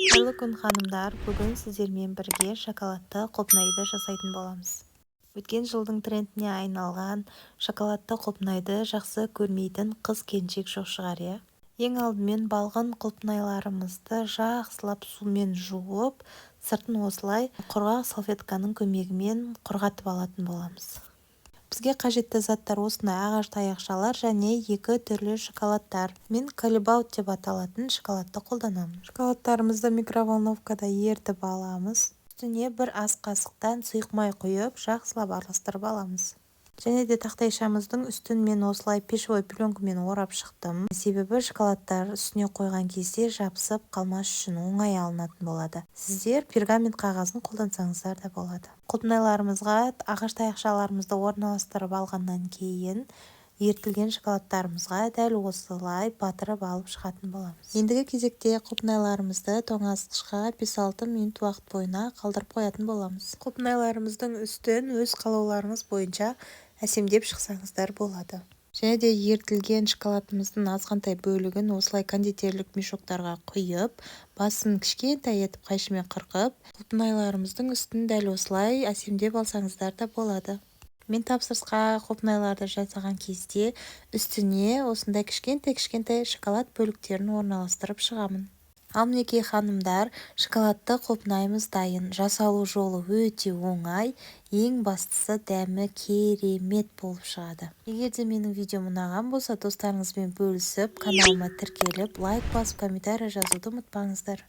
Қайырлы күн ханымдар, бүгін сіздермен бірге шоколадты құлпынайды жасайтын боламыз. Өткен жылдың трендіне айналған шоколадты құлпынайды жақсы көрмейтін қыз-келіншек жоқ шығар, иә? Ең алдымен балғын құлпынайларымызды жақсылап сумен жуып, сыртын осылай құрғақ салфетканың көмегімен құрғатып алатын боламыз. Бізге қажетті заттар осындай ағаш таяқшалар және екі түрлі шоколадтар. Мен калибаут деп аталатын шоколадты қолданамын. Шоколадтарымызды микроволновкада ерітіп аламыз. Үстіне бір ас қасықтан сұйық май құйып, жақсылап араластырып аламыз. Және де тақтайшамыздың үстін мен осылай пешевой пленкамен орап шықтым. Себебі шоколадтар үстіне қойған кезде жабысып қалмас үшін оңай алынатын болады. Сіздер пергамент қағазын қолдансаңыздар да болады. Құлпынайларымызға ағаш таяқшаларымызды орналастырып алғаннан кейін ерітілген шоколадтарымызға дәл осылай батырып алып шығатын боламыз. Ендігі кезекте құлпынайларымызды тоңазытқышқа 5-6 минут уақыт бойына қалдырып қоятын боламыз. Құлпынайларымыздың үстін өз қалауларыңыз бойынша әсемдеп шықсаңыздар болады. Және де ерітілген шоколадымыздың азғантай бөлігін осылай кондитерлік мешоктарға құйып, басын кішкентай етіп қайшымен қырқып, құлпынайларымыздың үстін дәл осылай әсемдеп алсаңыздар да болады. Мен тапсырысқа құлпынайларды жасаған кезде үстіне осындай кішкентай шоколад бөліктерін орналастырып шығамын. Ал мінекей ханымдар, шоколадты құлпынайымыз дайын. Жасалу жолы өте оңай, ең бастысы дәмі керемет болып шығады. Егер де менің видеом ұнаған болса, достарыңызбен бөлісіп, каналыма тіркеліп, лайк басып, комментарий жазуды ұмытпаңыздар.